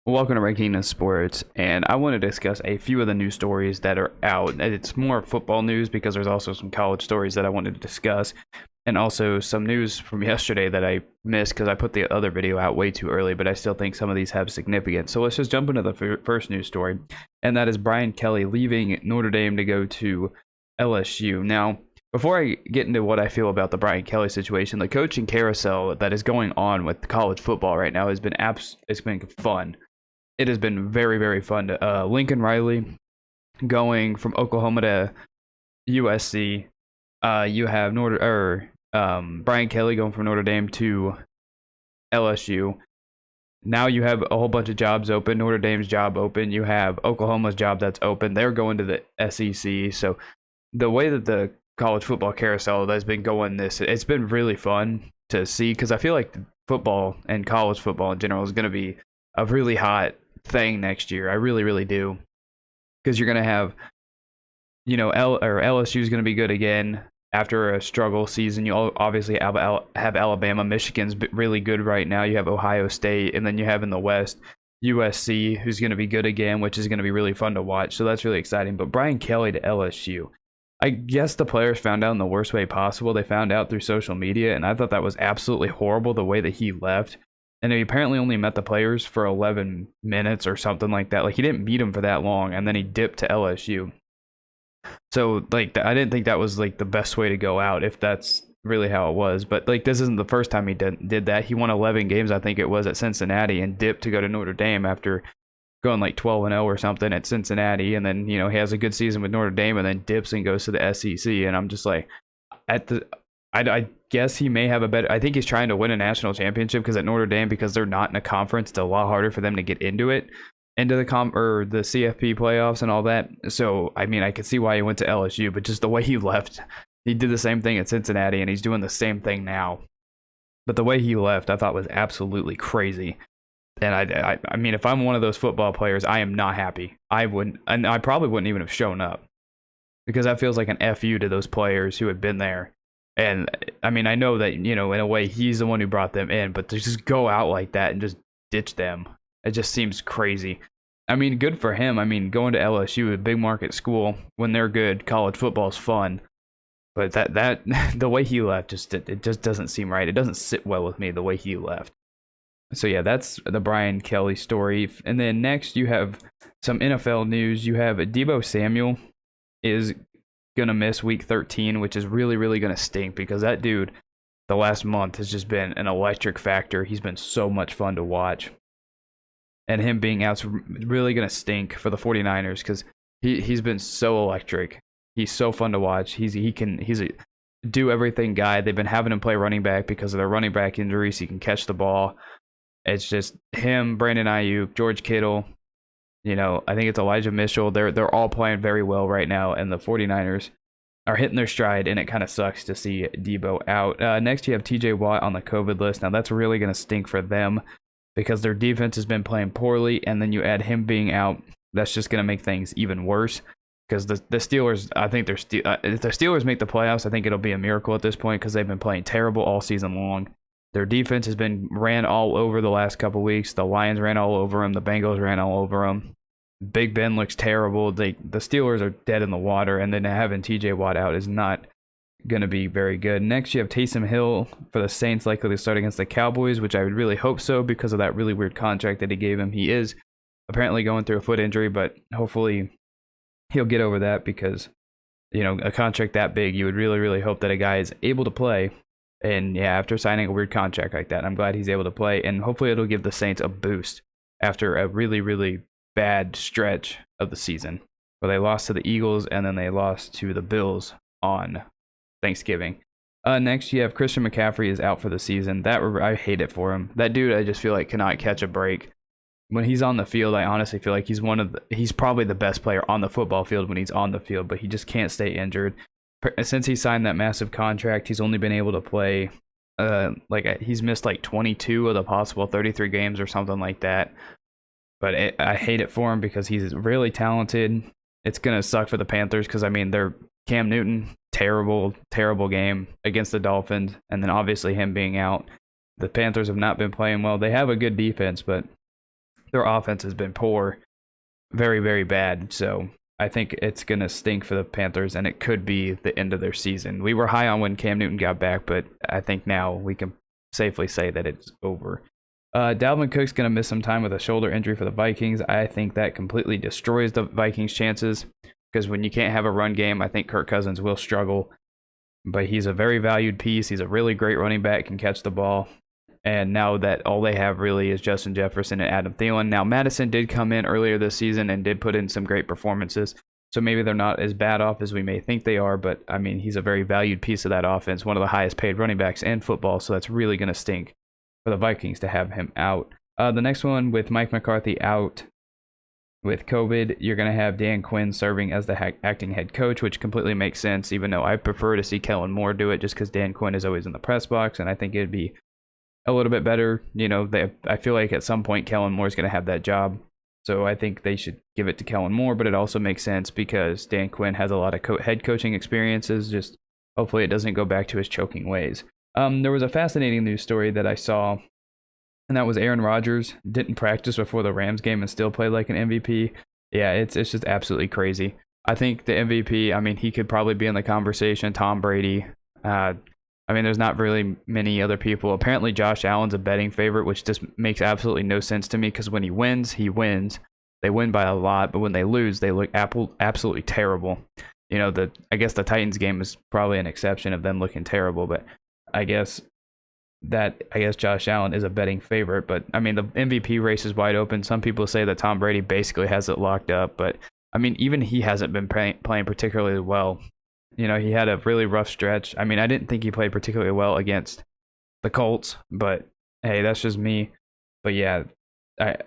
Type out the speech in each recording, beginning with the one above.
Welcome to Ranking in Sports, and I want to discuss a few of the news stories that are out. It's more football news because there's also some college stories that I wanted to discuss, and also some news from yesterday that I missed because I put the other video out way too early, but I still think some of these have significance. So let's just jump into the first news story, and that is Brian Kelly leaving Notre Dame to go to LSU. Now, before I get into what I feel about the Brian Kelly situation, the coaching carousel that is going on with college football right now has been it's been fun. It has been very, very fun. Lincoln Riley going from Oklahoma to USC. You have Brian Kelly going from Notre Dame to LSU. Now you have a whole bunch of jobs open. Notre Dame's job open. You have Oklahoma's job that's open. They're going to the SEC. So the way that the college football carousel has been going, it's been really fun to see because I feel like football and college football in general is going to be a really hot thing next year. I really, really do, because you're going to have, LSU is going to be good again after a struggle season. You obviously have Alabama. Michigan's really good right now. You have Ohio State, and then you have in the West USC, who's going to be good again, which is going to be really fun to watch. So that's really exciting. But Brian Kelly to LSU. I guess the players found out in the worst way possible. They found out through social media, and I thought that was absolutely horrible the way that he left. And he apparently only met the players for 11 minutes or something like that. Like, he didn't meet them for that long, and then he dipped to LSU. So, like, I didn't think that was, like, the best way to go out, if that's really how it was. But, like, this isn't the first time he did that. He won 11 games, I think it was, at Cincinnati, and dipped to go to Notre Dame after going, like, 12-0 or something at Cincinnati. And then, he has a good season with Notre Dame and then dips and goes to the SEC. And I'm just like, I guess he may have a better. I think he's trying to win a national championship, because at Notre Dame, because they're not in a conference, it's a lot harder for them to get into the the CFP playoffs and all that. So I mean, I could see why he went to LSU, but just the way he left, he did the same thing at Cincinnati, and he's doing the same thing now. But the way he left, I thought was absolutely crazy. And I mean, if I'm one of those football players, I am not happy. I probably wouldn't even have shown up, because that feels like an FU to those players who had been there. And I mean, I know that, in a way, he's the one who brought them in, but to just go out like that and just ditch them, it just seems crazy. I mean, good for him. I mean, going to LSU, a big market school, when they're good, college football is fun. But that the way he left, it just doesn't seem right. It doesn't sit well with me, the way he left. So yeah, that's the Brian Kelly story. And then next, you have some NFL news. You have Deebo Samuel is gonna miss week 13, which is really, really gonna stink, because that dude the last month has just been an electric factor. He's been so much fun to watch, and him being out's really gonna stink for the 49ers, because he's been so electric. He's so fun to watch. He's a do everything guy. They've been having him play running back because of their running back injuries. He can catch the ball. It's just him, Brandon Ayuk, George Kittle. I think it's Elijah Mitchell. They're all playing very well right now, and the 49ers are hitting their stride, and it kind of sucks to see Deebo out. Next, you have TJ Watt on the COVID list. Now, that's really going to stink for them, because their defense has been playing poorly, and then you add him being out. That's just going to make things even worse, because the Steelers, I think if the Steelers make the playoffs, I think it'll be a miracle at this point, because they've been playing terrible all season long. Their defense has been ran all over the last couple weeks. The Lions ran all over them. The Bengals ran all over them. Big Ben looks terrible. The Steelers are dead in the water, and then having TJ Watt out is not going to be very good. Next, you have Taysom Hill for the Saints, likely to start against the Cowboys, which I would really hope so, because of that really weird contract that he gave him. He is apparently going through a foot injury, but hopefully he'll get over that, because a contract that big, you would really, really hope that a guy is able to play. And yeah, after signing a weird contract like that, I'm glad he's able to play, and hopefully it'll give the Saints a boost after a really, really bad stretch of the season, where they lost to the Eagles and then they lost to the Bills on Thanksgiving. Next, you have Christian McCaffrey is out for the season. I hate it for him. That dude, I just feel like, cannot catch a break. When he's on the field, I honestly feel like he's probably the best player on the football field when he's on the field, but he just can't stay injured. Since he signed that massive contract, he's only been able to play, he's missed like 22 of the possible 33 games or something like that. But I hate it for him, because he's really talented. It's going to suck for the Panthers, because, I mean, they're Cam Newton, terrible, terrible game against the Dolphins. And then obviously him being out. The Panthers have not been playing well. They have a good defense, but their offense has been poor, very, very bad. So I think it's going to stink for the Panthers, and it could be the end of their season. We were high on when Cam Newton got back, but I think now we can safely say that it's over. Dalvin Cook's going to miss some time with a shoulder injury for the Vikings. I think that completely destroys the Vikings' chances, because when you can't have a run game, I think Kirk Cousins will struggle. But he's a very valued piece. He's a really great running back, can catch the ball. And now that all they have really is Justin Jefferson and Adam Thielen. Now, Madison did come in earlier this season and did put in some great performances. So maybe they're not as bad off as we may think they are. But, I mean, he's a very valued piece of that offense, one of the highest paid running backs in football. So that's really going to stink for the Vikings to have him out. The next one, with Mike McCarthy out with COVID, you're going to have Dan Quinn serving as the acting head coach, which completely makes sense, even though I prefer to see Kellen Moore do it just because Dan Quinn is always in the press box. And I think it'd be a little bit better. You know, I feel like at some point Kellen Moore is going to have that job. So I think they should give it to Kellen Moore, but it also makes sense because Dan Quinn has a lot of head coaching experiences. Just hopefully it doesn't go back to his choking ways. There was a fascinating news story that I saw, and that was Aaron Rodgers didn't practice before the Rams game and still played like an MVP. Yeah, it's just absolutely crazy. I think the MVP, I mean, he could probably be in the conversation. Tom Brady. I mean, there's not really many other people. Apparently, Josh Allen's a betting favorite, which just makes absolutely no sense to me because when he wins, he wins. They win by a lot, but when they lose, they look absolutely terrible. You know, I guess the Titans game is probably an exception of them looking terrible, but I guess Josh Allen is a betting favorite. But I mean, the MVP race is wide open. Some people say that Tom Brady basically has it locked up, but I mean, even he hasn't been playing particularly well. You know, he had a really rough stretch. I mean, I didn't think he played particularly well against the Colts, but hey, that's just me. But yeah,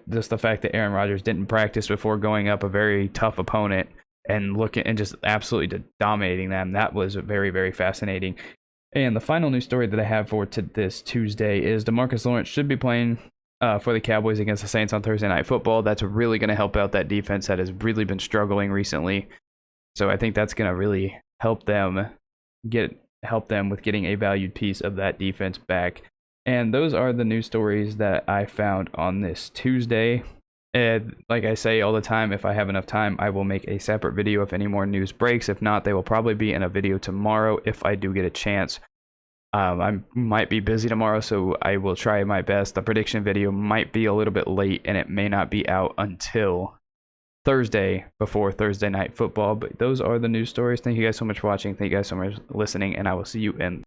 just the fact that Aaron Rodgers didn't practice before going up a very tough opponent and just absolutely dominating them, that was very, very fascinating. And the final news story that I have for this Tuesday is DeMarcus Lawrence should be playing for the Cowboys against the Saints on Thursday Night Football. That's really going to help out that defense that has really been struggling recently. So I think that's going to really help them with getting a valued piece of that defense back. And those are the news stories that I found on this Tuesday. And like I say all the time, if I have enough time, I will make a separate video if any more news breaks. If not, they will probably be in a video tomorrow if I do get a chance. I might be busy tomorrow, so I will try my best. The prediction video might be a little bit late, and it may not be out until Thursday before Thursday Night Football. But those are the news stories. Thank you guys so much for watching. Thank you guys so much for listening, and I will see you in